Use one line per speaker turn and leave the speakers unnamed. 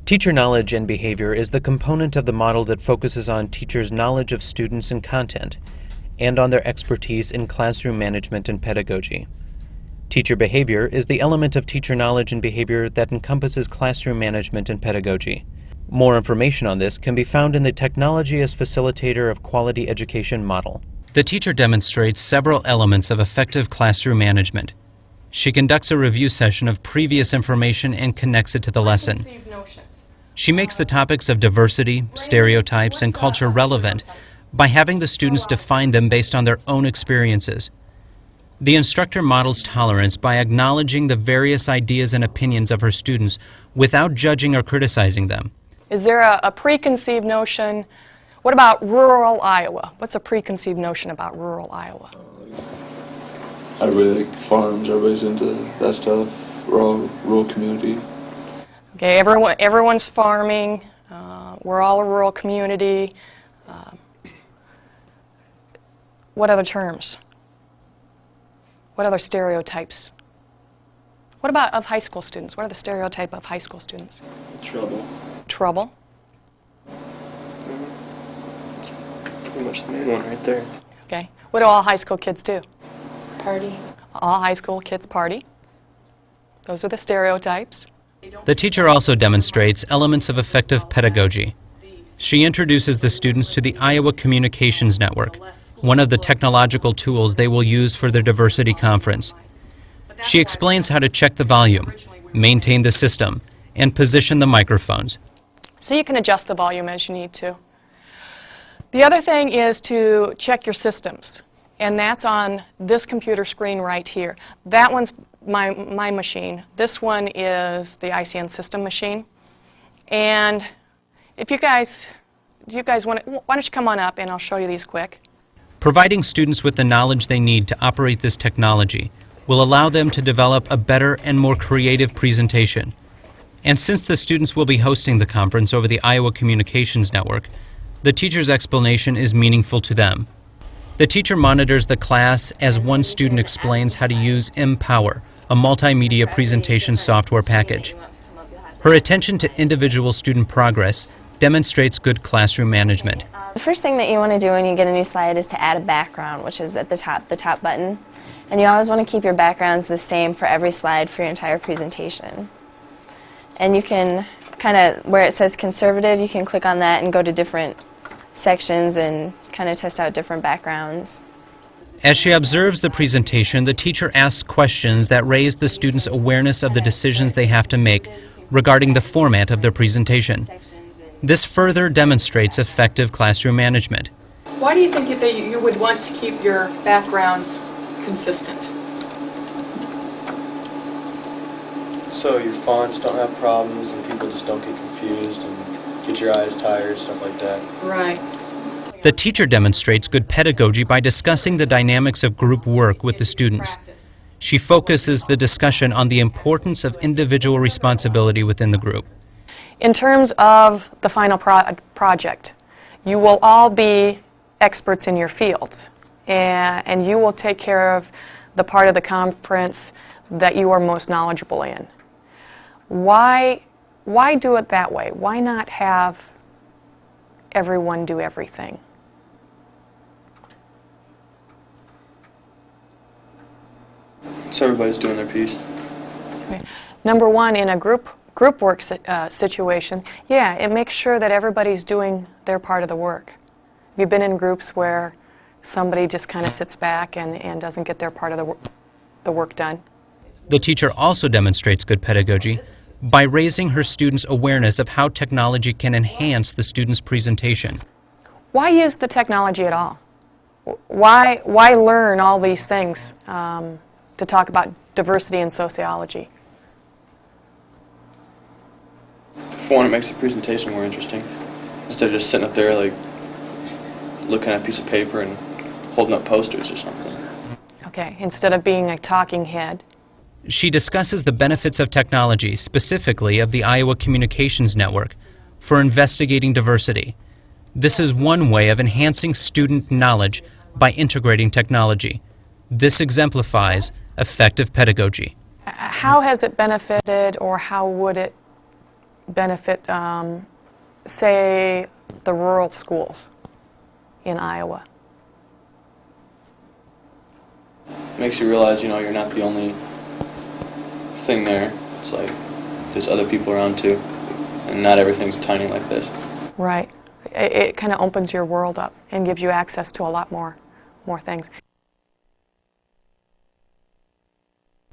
Teacher knowledge and behavior is the component of the model that focuses on teachers' knowledge of students and content, and on their expertise in classroom management and pedagogy. Teacher behavior is the element of teacher knowledge and behavior that encompasses classroom management and pedagogy. More information on this can be found in the Technology as Facilitator of Quality Education model. The teacher demonstrates several elements of effective classroom management. She conducts a review session of previous information and connects it to the lesson. She makes the topics of diversity, stereotypes, and culture relevant by having the students define them based on their own experiences. The instructor models tolerance by acknowledging the various ideas and opinions of her students without judging or criticizing them.
Is there a preconceived notion? What about rural Iowa? What's a preconceived notion about rural Iowa?
Everybody like farms, everybody's into that stuff, rural community.
Okay, everyone's farming. We're all a rural community. What other terms? What other stereotypes? What about of high school students? What are the stereotypes of high school students?
Trouble.
Trouble.
Pretty much the main one right there.
Okay. What do all high school kids do?
Party.
All high school kids party. Those are the stereotypes.
The teacher also demonstrates elements of effective pedagogy. She introduces the students to the Iowa Communications Network, one of the technological tools they will use for their diversity conference. She explains how to check the volume, maintain the system, and position the microphones.
So you can adjust the volume as you need to. The other thing is to check your systems, and that's on this computer screen right here. That one's my machine. This one is the ICN system machine. And if you guys want to, why don't you come on up and I'll show you these quick.
Providing students with the knowledge they need to operate this technology will allow them to develop a better and more creative presentation. And since the students will be hosting the conference over the Iowa Communications Network, the teacher's explanation is meaningful to them. The teacher monitors the class as one student explains how to use Empower, a multimedia presentation software package. Her attention to individual student progress demonstrates good classroom management.
The first thing that you want to do when you get a new slide is to add a background, which is at the top button. And you always want to keep your backgrounds the same for every slide for your entire presentation. And you can kind of, where it says conservative, you can click on that and go to different sections and kind of test out different backgrounds.
As she observes the presentation, the teacher asks questions that raise the students' awareness of the decisions they have to make regarding the format of their presentation. This further demonstrates effective classroom management.
Why do you think that you would want to keep your backgrounds consistent?
So your fonts don't have problems and people just don't get confused and get your eyes tired, stuff like that.
Right.
The teacher demonstrates good pedagogy by discussing the dynamics of group work with the students. She focuses the discussion on the importance of individual responsibility within the group.
In terms of the final project, you will all be experts in your fields, and you will take care of the part of the conference that you are most knowledgeable in. Why do it that way? Why not have everyone do everything?
So everybody's doing their piece.
Okay. Number one, in a group work situation, yeah, it makes sure that everybody's doing their part of the work. Have you been in groups where somebody just kind of sits back and doesn't get their part of the work done?
The teacher also demonstrates good pedagogy by raising her students' awareness of how technology can enhance the student's presentation.
Why use the technology at all? Why learn all these things to talk about diversity and sociology?
For one, it makes the presentation more interesting. Instead of just sitting up there like looking at a piece of paper and holding up posters or something.
Okay, instead of being a talking head.
She discusses the benefits of technology, specifically of the Iowa Communications Network, for investigating diversity. This is one way of enhancing student knowledge by integrating technology. This exemplifies effective pedagogy.
How has it benefited, or how would it benefit, say, the rural schools in Iowa.
Makes you realize, you know, you're not the only thing there. It's like there's other people around too, and not everything's tiny like this.
Right. It kind of opens your world up and gives you access to a lot more things.